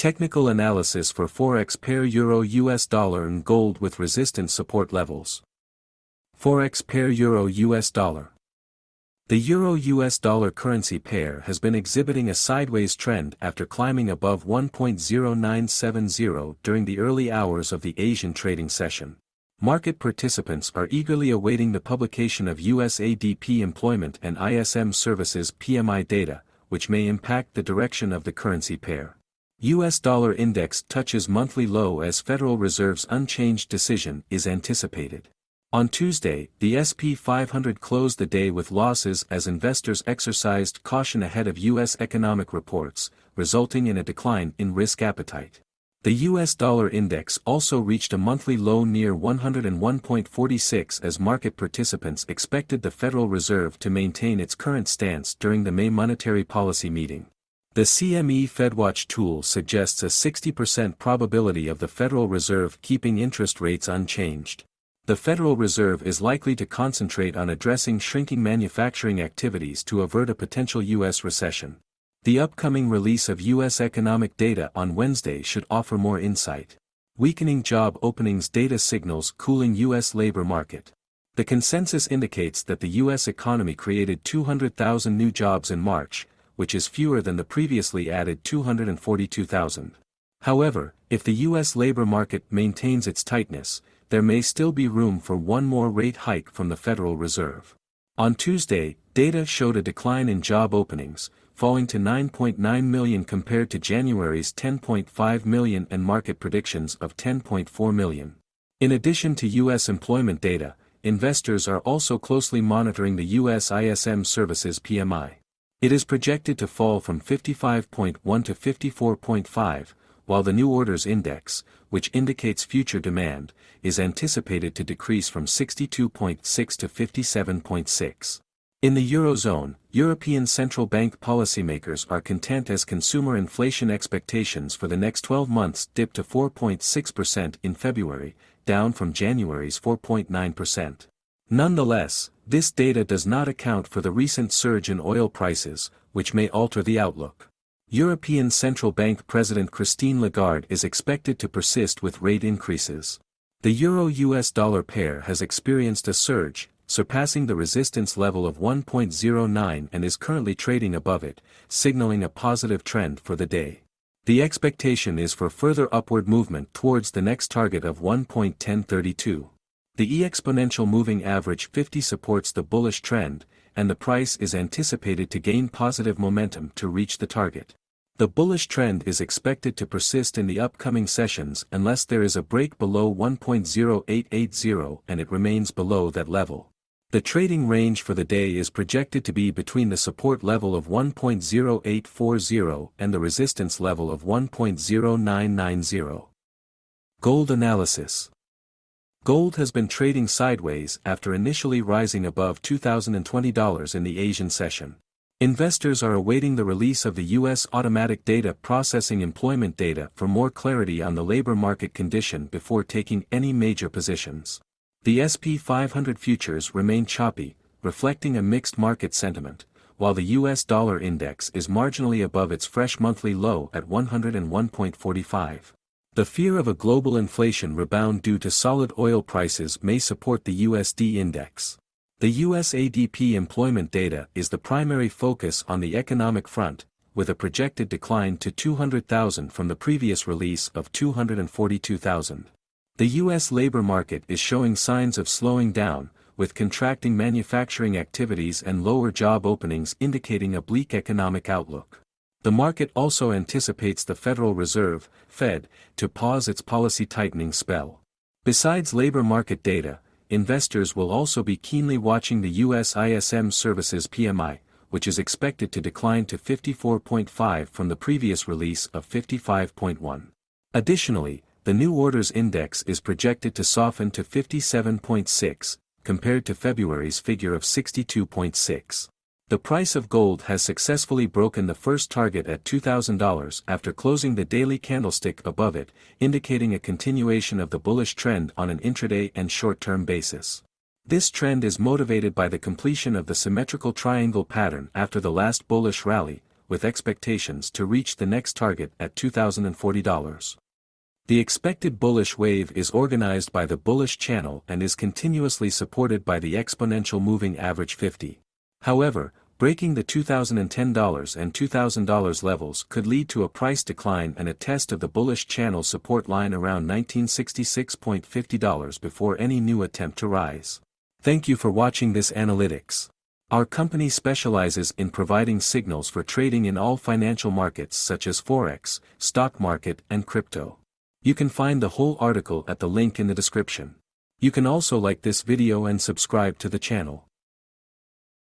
Technical analysis for Forex pair Euro US dollar and gold with resistance support levels. Forex pair Euro US dollar. The Euro US dollar currency pair has been exhibiting a sideways trend after climbing above 1.0970 during the early hours of the Asian trading session. Market participants are eagerly awaiting the publication of US ADP employment and ISM services PMI data, which may impact the direction of the currency pair. US dollar index touches monthly low as Federal Reserve's unchanged decision is anticipated. On Tuesday, the SP 500 closed the day with losses as investors exercised caution ahead of US economic reports, resulting in a decline in risk appetite. The US dollar index also reached a monthly low near 101.46 as market participants expected the Federal Reserve to maintain its current stance during the May monetary policy meeting. The CME FedWatch tool suggests a 60% probability of the Federal Reserve keeping interest rates unchanged. The Federal Reserve is likely to concentrate on addressing shrinking manufacturing activities to avert a potential U.S. recession. The upcoming release of U.S. economic data on Wednesday should offer more insight. Weakening job openings data signals cooling U.S. labor market. The consensus indicates that the U.S. economy created 200,000 new jobs in March, which is fewer than the previously added 242,000. However, if the U.S. labor market maintains its tightness, there may still be room for one more rate hike from the Federal Reserve. On Tuesday, data showed a decline in job openings, falling to 9.9 million compared to January's 10.5 million and market predictions of 10.4 million. In addition to U.S. employment data, investors are also closely monitoring the U.S. ISM services PMI. It is projected to fall from 55.1 to 54.5, while the new orders index, which indicates future demand, is anticipated to decrease from 62.6 to 57.6. In the Eurozone, European Central Bank policymakers are content as consumer inflation expectations for the next 12 months dipped to 4.6% in February, down from January's 4.9%. Nonetheless, this data does not account for the recent surge in oil prices, which may alter the outlook. European Central Bank President Christine Lagarde is expected to persist with rate increases. The Euro-US dollar pair has experienced a surge, surpassing the resistance level of 1.09 and is currently trading above it, signaling a positive trend for the day. The expectation is for further upward movement towards the next target of 1.1032. The exponential moving average 50 supports the bullish trend, and the price is anticipated to gain positive momentum to reach the target. The bullish trend is expected to persist in the upcoming sessions unless there is a break below 1.0880 and it remains below that level. The trading range for the day is projected to be between the support level of 1.0840 and the resistance level of 1.0990. Gold analysis. Gold has been trading sideways after initially rising above $2,020 in the Asian session. Investors are awaiting the release of the U.S. automatic data processing employment data for more clarity on the labor market condition before taking any major positions. The SP 500 futures remain choppy, reflecting a mixed market sentiment, while the U.S. dollar index is marginally above its fresh monthly low at 101.45. The fear of a global inflation rebound due to solid oil prices may support the USD index. The US ADP employment data is the primary focus on the economic front, with a projected decline to 200,000 from the previous release of 242,000. The US labor market is showing signs of slowing down, with contracting manufacturing activities and lower job openings indicating a bleak economic outlook. The market also anticipates the Federal Reserve, Fed, to pause its policy tightening spell. Besides labor market data, investors will also be keenly watching the U.S. ISM services PMI, which is expected to decline to 54.5 from the previous release of 55.1. Additionally, the new orders index is projected to soften to 57.6, compared to February's figure of 62.6. The price of gold has successfully broken the first target at $2,000 after closing the daily candlestick above it, indicating a continuation of the bullish trend on an intraday and short-term basis. This trend is motivated by the completion of the symmetrical triangle pattern after the last bullish rally, with expectations to reach the next target at $2,040. The expected bullish wave is organized by the bullish channel and is continuously supported by the exponential moving average 50. However, breaking the $2,010 and $2,000 levels could lead to a price decline and a test of the bullish channel support line around $1966.50 before any new attempt to rise. Thank you for watching this analytics. Our company specializes in providing signals for trading in all financial markets such as Forex, stock market and crypto. You can find the whole article at the link in the description. You can also like this video and subscribe to the channel.